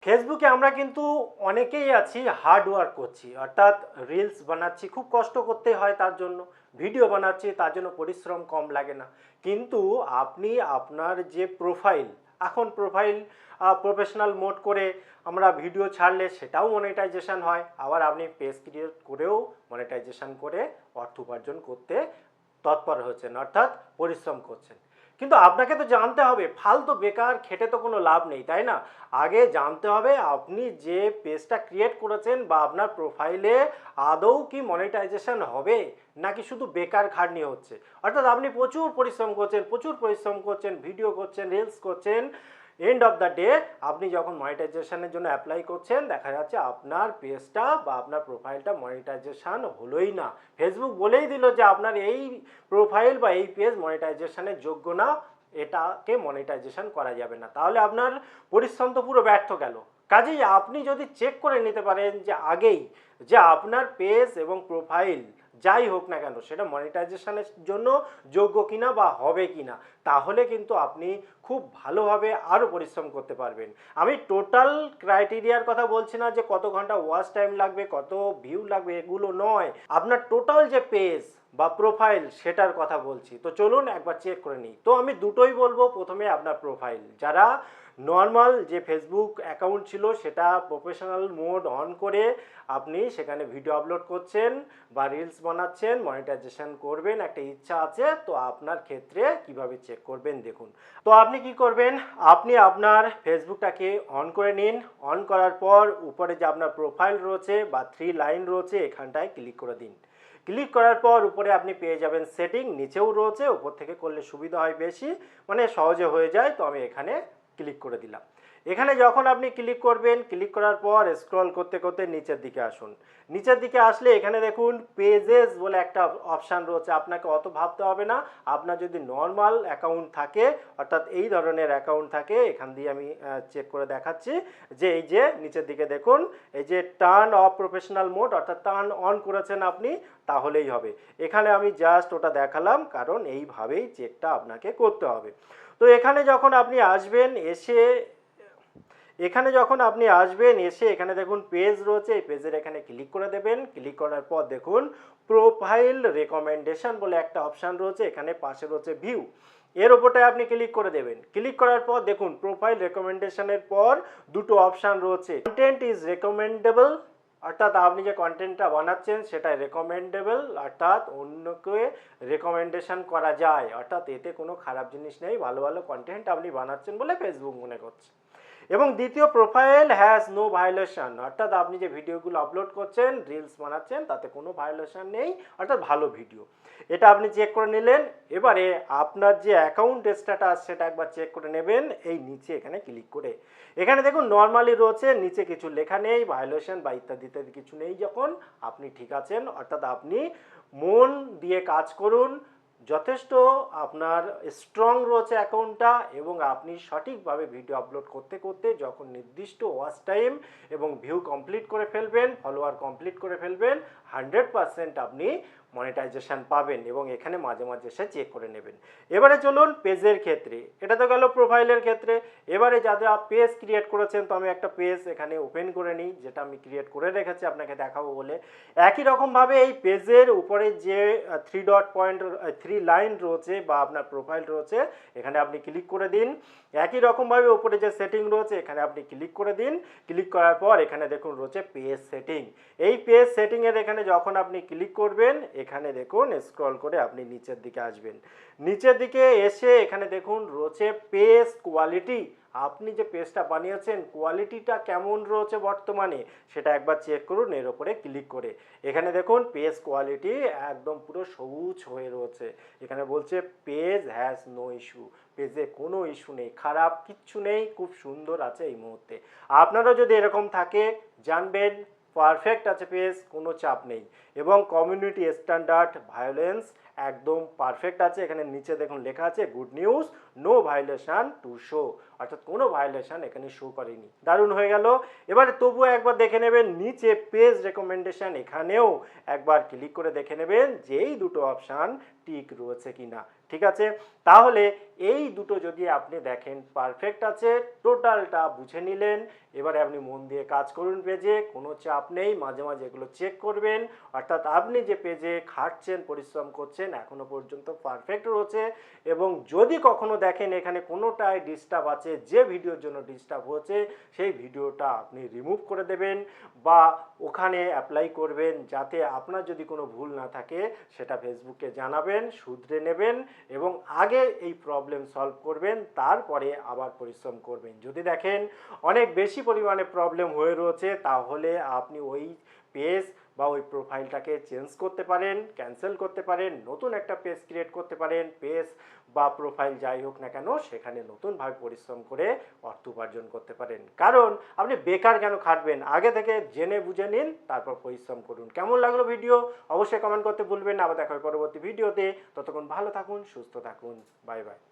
ফেসবুকে আমরা কিন্তু অনেকেই আছি হার্ড ওয়ার্ক করছি, অর্থাৎ রিলস বানাচ্ছি, খুব কষ্ট করতে হয় তার জন্য। ভিডিও বানাচ্ছি, তার জন্য পরিশ্রম কম লাগে না। কিন্তু আপনি আপনার যে প্রোফাইল, এখন প্রোফাইল প্রফেশনাল মোড করে আমরা ভিডিও ছাড়লে সেটাও মনিটাইজেশন হয়। আবার আপনি পেজ ক্রিয়েট করেও মনিটাইজেশন করে অর্থ উপার্জন করতে তৎপর হচ্ছেন, অর্থাৎ পরিশ্রম করছেন। কিন্তু আপনাকে তো জানতে হবে, ফালতু বেকার খেটে তো কোনো লাভ নেই, তাই না? আগে জানতে হবে আপনি যে পেজটা ক্রিয়েট করেছেন বা আপনার প্রোফাইলে আদৌ কি মনিটাইজেশন হবে, নাকি শুধু বেকার খাটনি হচ্ছে। অর্থাৎ আপনি প্রচুর পরিশ্রম করছেন, ভিডিও করছেন, রিলস করছেন, এন্ড অফ দ্য ডে আপনি যখন মনিটাইজেশনের জন্য অ্যাপ্লাই করছেন, দেখা যাচ্ছে আপনার পেজটা বা আপনার প্রোফাইলটা মনিটাইজেশন হলোই না। ফেসবুক বলেই দিল যে আপনার এই প্রোফাইল বা এই পেজ মনিটাইজেশনের যোগ্য না, এটাকে মনিটাইজেশন করা যাবে না। তাহলে আপনার পরিশ্রম তো পুরো ব্যর্থ গেল। কাজেই আপনি যদি চেক করে নিতে পারেন যে আগেই যে আপনার পেজ এবং প্রোফাইল যাই হোক না কেন সেটা মনিটাইজেশনের জন্য যোগ্য কিনা বা হবে কিনা, তাহলে কিন্তু আপনি খুব ভালোভাবে আরও পরিশ্রম করতে পারবেন। আমি টোটাল ক্রাইটেরিয়ার কথা বলছি না যে কত ঘন্টা ওয়াচ টাইম লাগবে, কত ভিউ লাগবে, এগুলো নয়। আপনার টোটাল যে পেজ বা প্রোফাইল সেটার কথা বলছি। তো চলুন একবার চেক করে নিই। তো আমি দুটোই বলবো। প্রথমে আপনার প্রোফাইল, যারা নর্মাল যে ফেসবুক অ্যাকাউন্ট ছিল সেটা প্রফেশনাল মোড অন করে আপনি সেখানে ভিডিও আপলোড করছেন বা রিলস বানাচ্ছেন, মনিটাইজেশন করবেন, একটা ইচ্ছা আছে, তো আপনার ক্ষেত্রে কিভাবে চেক করবেন দেখুন। তো আপনি কি করবেন, আপনি আপনার ফেসবুকটাকে অন করে নিন। অন করার পর উপরে যে আপনার প্রোফাইল রয়েছে বা 3 লাইন রয়েছে, এখানটায় ক্লিক করে দিন। ক্লিক করার পর উপরে আপনি পেয়ে যাবেন সেটিং, নিচেও রয়েছে, উপর থেকে করলে সুবিধা হয় বেশি, মানে সহজে হয়ে যায়। তো আমি এখানে ক্লিক করে দিলাম। এখানে যখন আপনি ক্লিক করবেন, ক্লিক করার পর স্ক্রল করতে করতে নিচের দিকে আসুন। নিচের দিকে আসলে এখানে দেখুন পেজেস বলে একটা অপশান রয়েছে। আপনাকে অত ভাবতে হবে না। আপনার যদি নর্মাল অ্যাকাউন্ট থাকে, অর্থাৎ এই ধরনের অ্যাকাউন্ট থাকে, এখান দিয়ে আমি চেক করে দেখাচ্ছি যে এই যে নিচের দিকে দেখুন, এই যে টার্ন অফ প্রফেশনাল মোড, অর্থাৎ টার্ন অন করেছেন আপনি, তাহলেই হবে। এখানে আমি জাস্ট ওটা দেখালাম, কারণ এইভাবেই চেকটা আপনাকে করতে হবে। তো এখানে যখন আপনি আসবেন, এসে এখানে দেখুন পেজ রয়েছে, এই পেজের এখানে ক্লিক করে দেবেন। ক্লিক করার পর দেখুন প্রোফাইল রেকমেন্ডেশন বলে একটা অপশান রয়েছে, এখানে পাশে রয়েছে ভিউ, এর ওপরটায় আপনি ক্লিক করে দেবেন। ক্লিক করার পর দেখুন প্রোফাইল রেকমেন্ডেশনের পর দুটো অপশান রয়েছে, কন্টেন্ট ইজ রেকমেন্ডেবল, অর্থাৎ আপনি যে কন্টেন্টটা বানাচ্ছেন সেটা রেকমেন্ডেবল, অর্থাৎ অন্যকে রেকমেন্ডেশন করা যায়, অর্থাৎ এতে কোনো খারাপ জিনিস নেই, ভালো ভালো কন্টেন্ট আপনি বানাচ্ছেন বলে ফেসবুক মনে করছে। এবং দ্বিতীয়, প্রোফাইল হ্যাজ নো ভায়োলেশন, অর্থাৎ আপনি যে ভিডিওগুলো আপলোড করছেন, রিলস বানাচ্ছেন, তাতে কোনো ভায়োলেশন নেই, অর্থাৎ ভালো ভিডিও। এটা আপনি চেক করে নিলেন। এবারে আপনার যে অ্যাকাউন্ট স্ট্যাটাস সেটা একবার চেক করে নেবেন, এই নিচে এখানে ক্লিক করে। এখানে দেখুন নর্মালি রয়েছে, নিচে কিছু লেখা নেই, ভায়োলেশন বা ইত্যাদি ইত্যাদি কিছু নেই। যখন আপনি ঠিক আছেন, অর্থাৎ আপনি মন দিয়ে কাজ করুন, যথেষ্ট আপনার স্ট্রং রয়েছে অ্যাকাউন্টটা, এবং আপনি সঠিকভাবে ভিডিও আপলোড করতে করতে যখন নির্দিষ্ট ওয়াচ টাইম এবং ভিউ কমপ্লিট করে ফেলবেন, ফলোয়ার কমপ্লিট করে ফেলবেন, 100% আপনি মনিটাইজেশন পাবেন, এবং এখানে মাঝে মাঝে এসে চেক করে নেবেন। এবারে চলুন পেজের ক্ষেত্রে, এটা তো গেল প্রোফাইলের ক্ষেত্রে। এবারে যারা পেজ ক্রিয়েট করেছেন, তো আমি একটা পেজ এখানে ওপেন করে নিই, যেটা আমি ক্রিয়েট করে রেখেছি আপনাকে দেখাবো বলে। একই রকমভাবে এই পেজের উপরে যে 3 লাইন রয়েছে বা আপনার প্রোফাইল রয়েছে, এখানে আপনি ক্লিক করে দিন। একই রকমভাবে উপরে যে সেটিং রয়েছে, এখানে আপনি ক্লিক করে দিন। ক্লিক করার পর এখানে দেখুন রয়েছে পেজ সেটিং। এই পেজ সেটিংয়ের এখানে যখন আপনি ক্লিক করবেন, এখানে দেখুন স্ক্রল করে আপনি নিচের দিকে আসবেন। নিচের দিকে এসে এখানে দেখুন রয়েছে পেজ কোয়ালিটি। আপনি যে পেজটা বানিয়েছেন কোয়ালিটিটা কেমন রয়েছে বর্তমানে, সেটা একবার চেক করুন এর উপরে ক্লিক করে। এখানে দেখুন পেজ কোয়ালিটি একদম পুরো সবুজ হয়ে রয়েছে। এখানে বলছে পেজ হ্যাজ নো ইস্যু, পেজে কোনো ইস্যু নেই, খারাপ কিচ্ছু নেই, খুব সুন্দর আছে এই মুহূর্তে। আপনারও যদি এরকম থাকে জানবেন পারফেক্ট আছে পেজ, কোনো চাপ নেই। এবং কমিউনিটি স্ট্যান্ডার্ড ভায়োলেন্স একদম পারফেক্ট আছে। এখানে নিচে দেখুন লেখা আছে good news, no violation to show, অর্থাৎ কোনো ভায়োলেশন এখানে শো করেনি। দারুণ হয়ে গেল। এবারে তবুও একবার দেখে নেবেন নিচে পেজ রেকমেন্ডেশন, এখানেও একবার ক্লিক করে দেখে নেবেন যে এই দুটো অপশান টিক রয়েছে কিনা। ঠিক আছে, তাহলে এই দুটো যদি আপনি দেখেন পারফেক্ট আছে, টোটালটা বুঝে নিলেন। এবারে আপনি মন দিয়ে কাজ করুন পেজে, কোনো চাপ নেই, মাঝে মাঝে এগুলো চেক করবেন, অর্থাৎ আপনি যে পেজে খাটছেন পরিশ্রম করছেন এখনো পর্যন্ত পারফেক্ট রয়েছে। এবং যদি কখনো দেখেন এখানে কোনোটায় ডিস্টার্ব আছে, যে ভিডিওর জন্য ডিস্টার্ব হচ্ছে সেই ভিডিওটা আপনি রিমুভ করে দেবেন বা ওখানে অ্যাপ্লাই করবেন, যাতে আপনার যদি কোনো ভুল না থাকে সেটা ফেসবুককে জানাবেন, শুধরে নেবেন এবং আগে এই প্রবলেম সলভ করবেন, তারপরে আবার পরিশ্রম করবেন। যদি দেখেন অনেক বেশি পরিমাণে প্রবলেম হয়ে রয়েছে তাহলে আপনি ওই পেজ বা ওই প্রোফাইলটাকে চেঞ্জ করতে পারেন, ক্যান্সেল করতে পারেন, নতুন একটা পেজ ক্রিয়েট করতে পারেন। পেজ বা প্রোফাইল যাই হোক না কেন সেখানে নতুনভাবে পরিশ্রম করে অর্থ উপার্জন করতে পারেন। কারণ আপনি বেকার কেন খাটবেন, আগে থেকে জেনে বুঝে নিন, তারপর পরিশ্রম করুন। কেমন লাগলো ভিডিও অবশ্যই কমেন্ট করতে ভুলবেন না। আবার দেখা হবে পরবর্তী ভিডিওতে, ততক্ষণ ভালো থাকুন, সুস্থ থাকুন, বাই বাই।